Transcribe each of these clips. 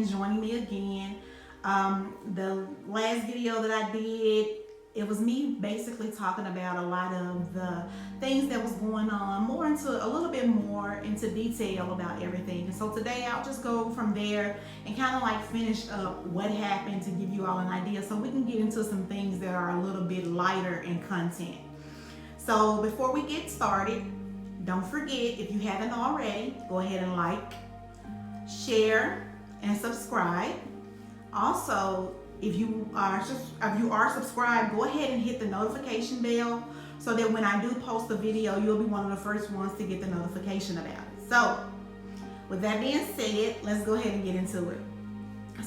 joining me again. The last video that I did, it was me basically talking about a lot of the things that was going on, more into a little bit more into detail about everything. And so today I'll just go from there and kind of like finish up what happened to give you all an idea so we can get into some things that are a little bit lighter in content. So before we get started, don't forget, if you haven't already, go ahead and like, share, and subscribe. Also, if you are subscribed, go ahead and hit the notification bell so that when I do post a video, you'll be one of the first ones to get the notification about it. So, with that being said, let's go ahead and get into it.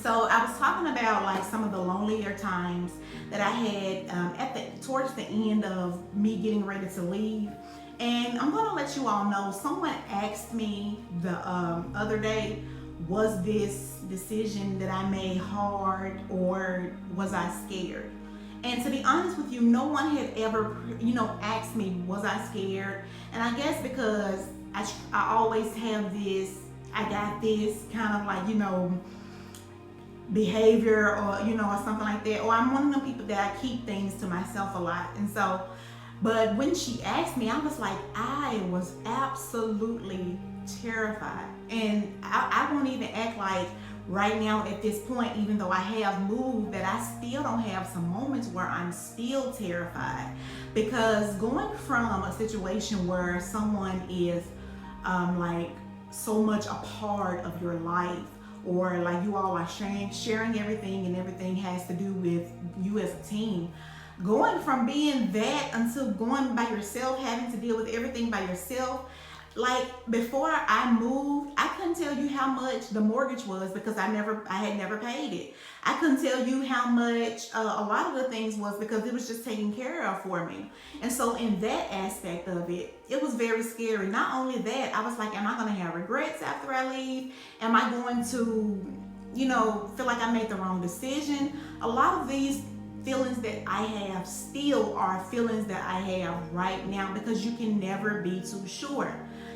So I was talking about like some of the lonelier times that I had towards the end of me getting ready to leave. And I'm gonna let you all know, someone asked me the other day, was this decision that I made hard or was I scared? And to be honest with you, no one had ever, asked me, was I scared? And I guess because I always have this, I got this kind of like, behavior or, or something like that. Or I'm one of the people that I keep things to myself a lot. And so, but when she asked me, I was like, I was absolutely terrified. And I won't even act like right now at this point, even though I have moved, that I still don't have some moments where I'm still terrified. Because going from a situation where someone is like so much a part of your life, or like you all are sharing everything and everything has to do with you as a team, going from being that until going by yourself, having to deal with everything by yourself. Like before I moved, I couldn't tell you how much the mortgage was because I had never paid it. I couldn't tell you how much a lot of the things was because it was just taken care of for me. And so in that aspect of it, it was very scary. Not only that, I was like, am I going to have regrets after I leave? Am I going to, feel like I made the wrong decision? A lot of these feelings that I have still are feelings that I have right now because you can never be too sure.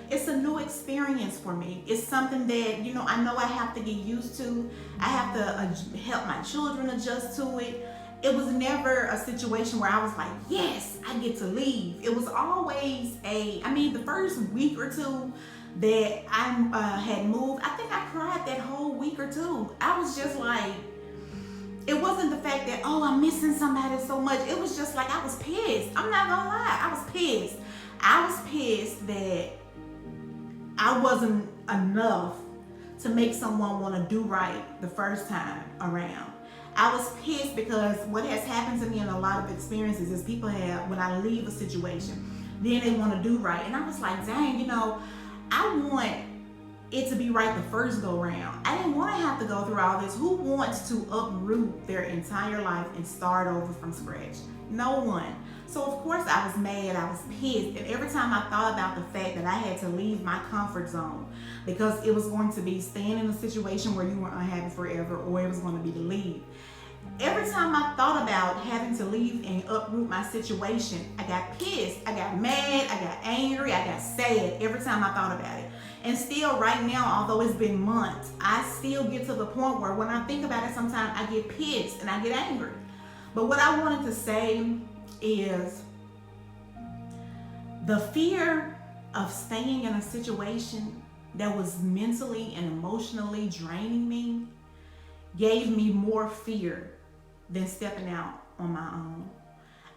It's a new experience for me. It's something that, I know I have to get used to. I have to help my children adjust to it. It was never a situation where I was like, yes, I get to leave. It was always the first week or two that I had moved, I think I cried that whole week or two. I was just like, it wasn't the fact that, oh, I'm missing somebody so much. It was just like, I was pissed. I'm not gonna lie, I was pissed. I was pissed that I wasn't enough to make someone want to do right the first time around. I was pissed because what has happened to me in a lot of experiences is people have, when I leave a situation, then they want to do right. And I was like, dang, I want it to be right the first go round. I didn't want to have to go through all this. Who wants to uproot their entire life and start over from scratch? No one. So of course I was mad, I was pissed, and every time I thought about the fact that I had to leave my comfort zone because it was going to be staying in a situation where you were unhappy forever, or it was going to be to leave. Every time I thought about having to leave and uproot my situation, I got pissed, I got mad, I got angry, I got sad every time I thought about it. And still right now, although it's been months, I still get to the point where when I think about it, sometimes I get pissed and I get angry. But what I wanted to say is the fear of staying in a situation that was mentally and emotionally draining me gave me more fear than stepping out on my own.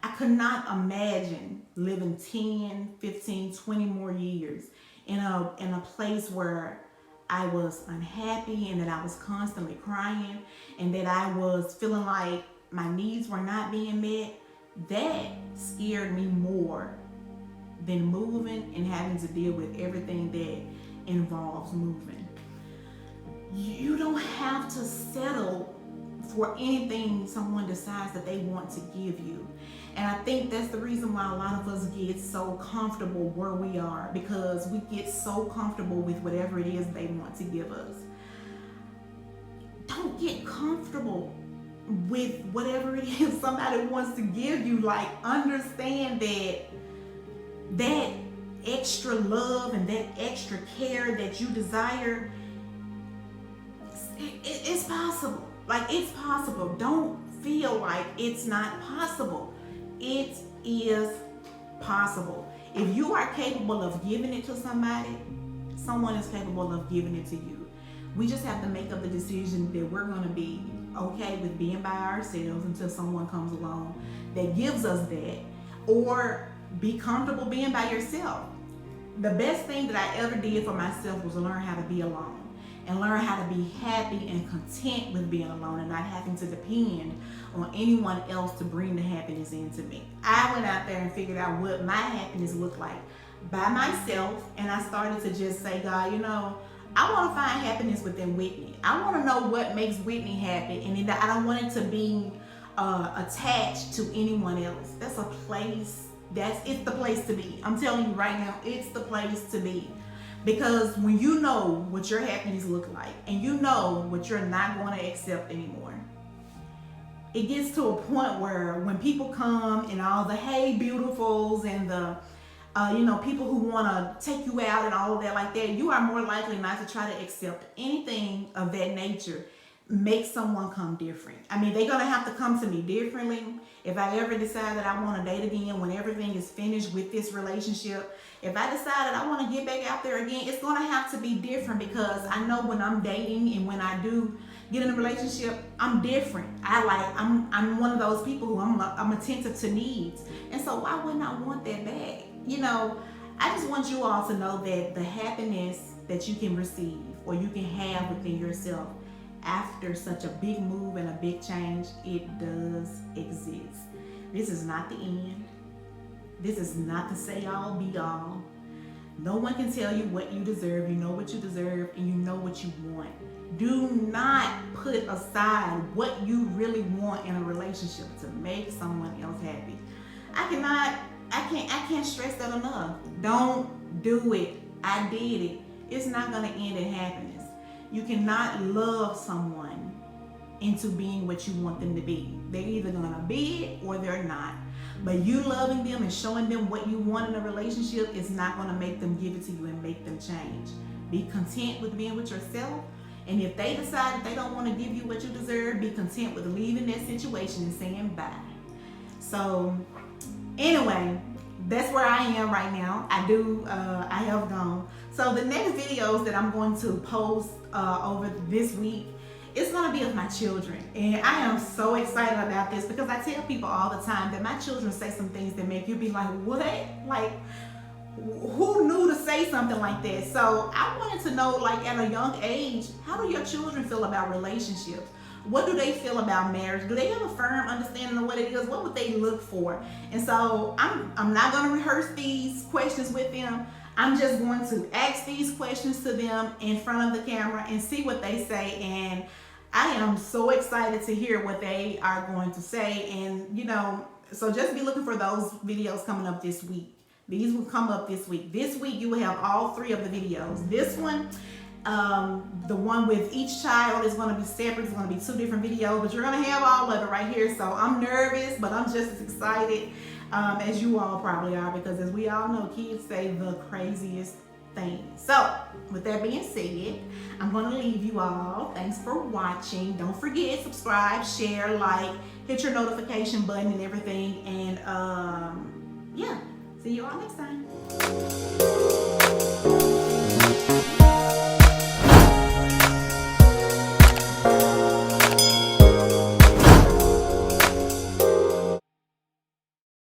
I could not imagine living 10, 15, 20 more years in a place where I was unhappy and that I was constantly crying and that I was feeling like my needs were not being met. That scared me more than moving and having to deal with everything that involves moving. You don't have to settle for anything someone decides that they want to give you. And I think that's the reason why a lot of us get so comfortable where we are, because we get so comfortable with whatever it is they want to give us. Don't get comfortable with whatever it is somebody wants to give you. Like, understand that extra love and that extra care that you desire, it's Like, it's possible. Don't feel like it's not possible. It is possible. If you are capable of giving it to somebody, someone is capable of giving it to you. We just have to make up the decision that we're going to be okay with being by ourselves until someone comes along that gives us that, or be comfortable being by yourself. The best thing that I ever did for myself was learn how to be alone and learn how to be happy and content with being alone and not having to depend on anyone else to bring the happiness into me. I went out there and figured out what my happiness looked like by myself, and I started to just say, God, I want to find happiness within Whitney. I want to know what makes Whitney happy, and I don't want it to be attached to anyone else. That's a place. It's the place to be. I'm telling you right now, it's the place to be. Because when you know what your happiness look like, and you know what you're not going to accept anymore, it gets to a point where when people come and all the hey beautifuls and the people who want to take you out and all of that like that, you are more likely not to try to accept anything of that nature. Make someone come different. I mean, they're going to have to come to me differently. If I ever decide that I want to date again, when everything is finished with this relationship, if I decide that I want to get back out there again, it's going to have to be different, because I know when I'm dating and when I do get in a relationship, I'm different. I'm one of those people who I'm attentive to needs. And so why wouldn't I want that back? I just want you all to know that the happiness that you can receive or you can have within yourself after such a big move and a big change, it does exist. This is not the end. This is not the say all be all. No one can tell you what you deserve. You know what you deserve, and you know what you want. Do not put aside what you really want in a relationship to make someone else happy. I can't stress that enough. Don't do it. I did it. It's not going to end in happiness. You cannot love someone into being what you want them to be. They're either going to be it or they're not. But you loving them and showing them what you want in a relationship is not going to make them give it to you and make them change. Be content with being with yourself. And if they decide that they don't want to give you what you deserve, be content with leaving that situation and saying bye. So anyway, that's where I am right now. I have gone. So the next videos that I'm going to post over this week, it's going to be of my children. And I am so excited about this, because I tell people all the time that my children say some things that make you be like, what? Like, who knew to say something like that? So I wanted to know, like, at a young age, how do your children feel about relationships? What do they feel about marriage? Do they have a firm understanding of what it is? What would they look for? And so I'm not going to rehearse these questions with them. I'm just going to ask these questions to them in front of the camera and see what they say. And I am so excited to hear what they are going to say. And, so just be looking for those videos coming up this week. These will come up this week. This week you will have all 3 of the videos. This one, the one with each child, is going to be separate. It's going to be 2 different videos, but you're going to have all of it right here. So I'm nervous, but I'm just as excited as you all probably are, because as we all know, kids say the craziest things. So with that being said, I'm going to leave you all. Thanks for watching. Don't forget, subscribe, share, like, hit your notification button and everything. And yeah, see you all next time.